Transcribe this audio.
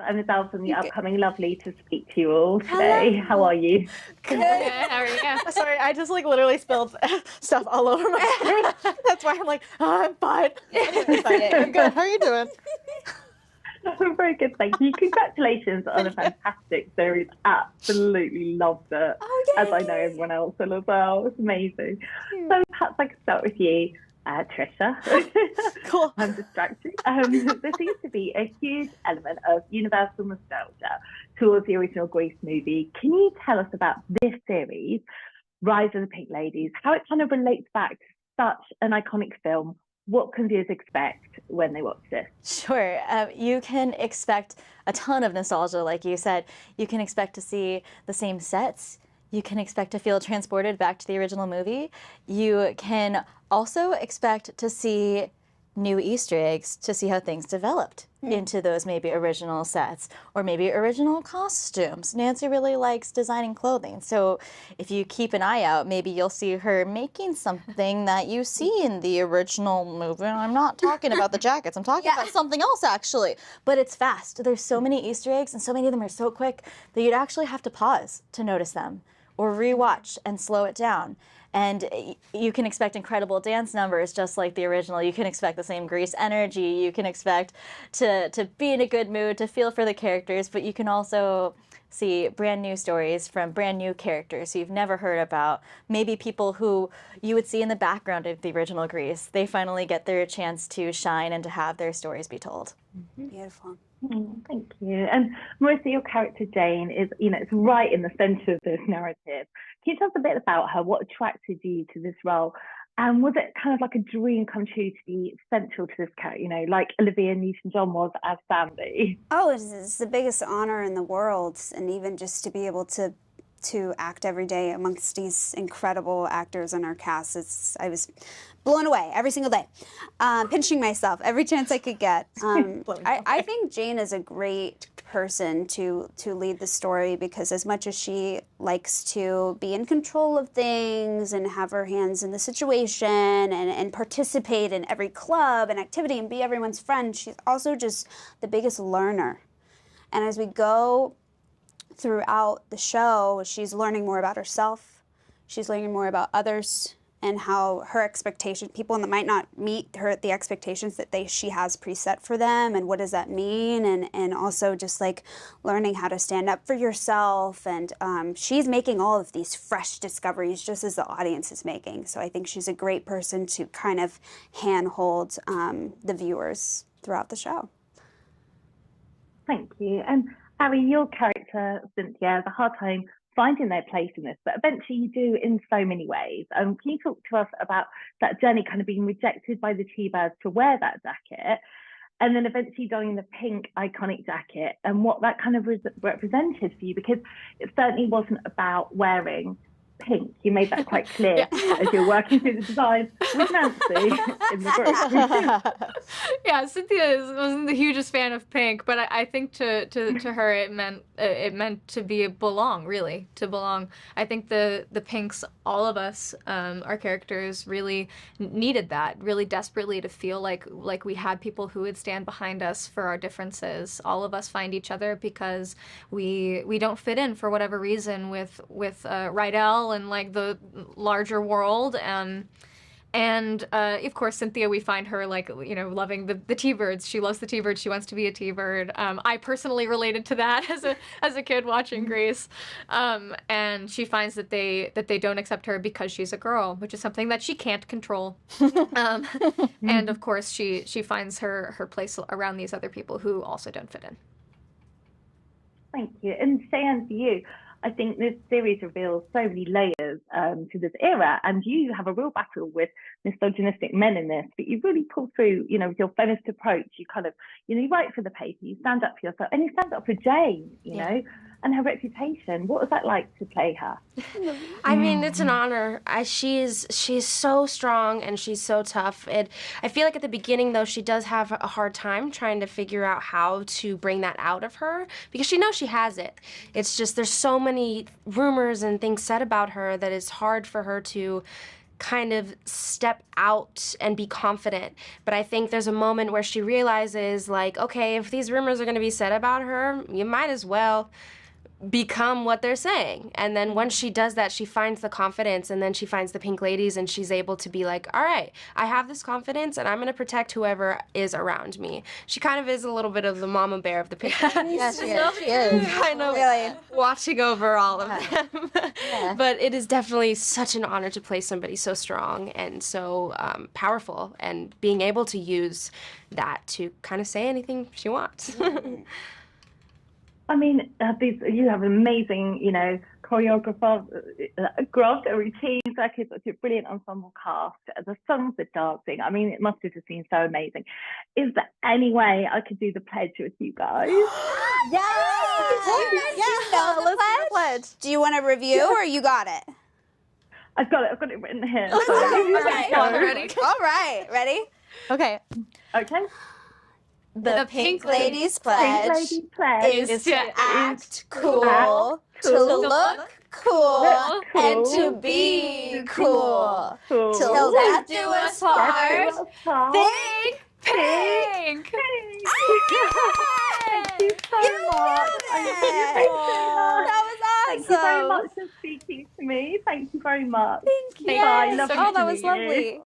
I'm Ezelle from the upcoming Lovely to speak to you all today. Hello. How are you? Good. How are you? Sorry, I just like literally spilled stuff all over my screen. That's why I'm like, oh, I'm fine. Anyway, sorry. I'm good. How are you doing? I'm very good, thank you. Congratulations on a fantastic series. Absolutely loved it. Oh, as I know everyone else will as well. It's amazing. So perhaps I could start with you, Tricia. Cool. I'm distracted. There seems to be a huge element of universal nostalgia towards the original Grease movie. Can you tell us about this series, Rise of the Pink Ladies, how it kind of relates back to such an iconic film? What can viewers expect when they watch this? Sure. You can expect a ton of nostalgia, like you said. You can expect to see the same sets. You can expect to feel transported back to the original movie. You can also expect to see new Easter eggs to see how things developed into those maybe original sets or maybe original costumes. Nancy really likes designing clothing, so if you keep an eye out, maybe you'll see her making something that you see in the original movie. And I'm not talking about the jackets, I'm talking about something else actually, but it's fast. There's so many Easter eggs and so many of them are so quick that you'd actually have to pause to notice them or rewatch and slow it down. And you can expect incredible dance numbers just like the original. You can expect the same Grease energy. You can expect to be in a good mood, to feel for the characters, but you can also see brand new stories from brand new characters who you've never heard about. Maybe people who you would see in the background of the original Grease. They finally get their chance to shine and to have their stories be told. Beautiful. Thank you. And Marisa, your character Jane is, it's right in the centre of this narrative. Can you tell us a bit about her? What attracted you to this role? And was it kind of like a dream come true to be central to this character, like Olivia Newton-John was as Sandy? Oh, it's the biggest honor in the world, and even just to be able to act every day amongst these incredible actors in our cast. I was blown away every single day, pinching myself every chance I could get. I think Jane is a great person to lead the story, because as much as she likes to be in control of things and have her hands in the situation and participate in every club and activity and be everyone's friend, she's also just the biggest learner. And as we go throughout the show, she's learning more about herself, she's learning more about others, and how her expectations, people that might not meet her, the expectations that she has preset for them, and what does that mean, and also just like learning how to stand up for yourself, and she's making all of these fresh discoveries just as the audience is making. So I think she's a great person to kind of handhold the viewers throughout the show. Thank you. And Ari, your character, Cynthia, has a hard time finding their place in this, but eventually you do in so many ways. Can you talk to us about that journey, kind of being rejected by the T-Birds to wear that jacket, and then eventually donning the pink iconic jacket, and what that kind of represented for you? Because it certainly wasn't about wearing pink. You made that quite clear as you're working through the design with Nancy in the group. Yeah, Cynthia wasn't the hugest fan of pink, but I think to her it meant to belong, really, to belong. I think the pinks, all of us, our characters really needed that, really desperately, to feel like we had people who would stand behind us for our differences. All of us find each other because we don't fit in for whatever reason with Rydell and like the larger world, and of course Cynthia, we find her loving the T-Birds. She loves the T-Birds. She wants to be a T-Bird. I personally related to that as a kid watching Grease, and she finds that they don't accept her because she's a girl, which is something that she can't control. And of course she finds her place around these other people who also don't fit in. Thank you. And Cheyenne, for you, I think this series reveals so many layers to this era, and you have a real battle with misogynistic men in this, but you really pull through, with your feminist approach. You kind of, you write for the paper, you stand up for yourself, and you stand up for Jane, know, and her reputation. What was that like to play her? I mean, it's an honor. She's so strong and she's so tough. And I feel like at the beginning, though, she does have a hard time trying to figure out how to bring that out of her, because she knows she has it. It's just there's so many rumors and things said about her that it's hard for her to kind of step out and be confident. But I think there's a moment where she realizes, like, okay, if these rumors are going to be said about her, you might as well become what they're saying. And then once she does that, she finds the confidence, and then she finds the Pink Ladies, and she's able to be like, all right, I have this confidence, and I'm going to protect whoever is around me. She kind of is a little bit of the mama bear of the Pink Ladies. Yes, she is. She is. Kind of Really? watching over all of them. Yeah. But it is definitely such an honor to play somebody so strong and so powerful, and being able to use that to kind of say anything she wants. I mean, you have amazing, choreographer, a routine, like it's such a brilliant ensemble cast. The songs, the dancing, I mean, it must have just been so amazing. Is there any way I could do the pledge with you guys? Let's do the pledge. Do you want a review or you got it? I've got it written here. Okay. Ready? All right, ready? Okay. Okay. The Pink Ladies Pink pledge Lady pledge is to to act cool, act to cool, look cool, look and cool, to be cool. cool. Till death do us part. Think Pink! Thank you so much. That was Thank you very awesome. much for speaking to me. Thank you very much. Thank you. Bye. Lovely Oh, to that was meet you. lovely.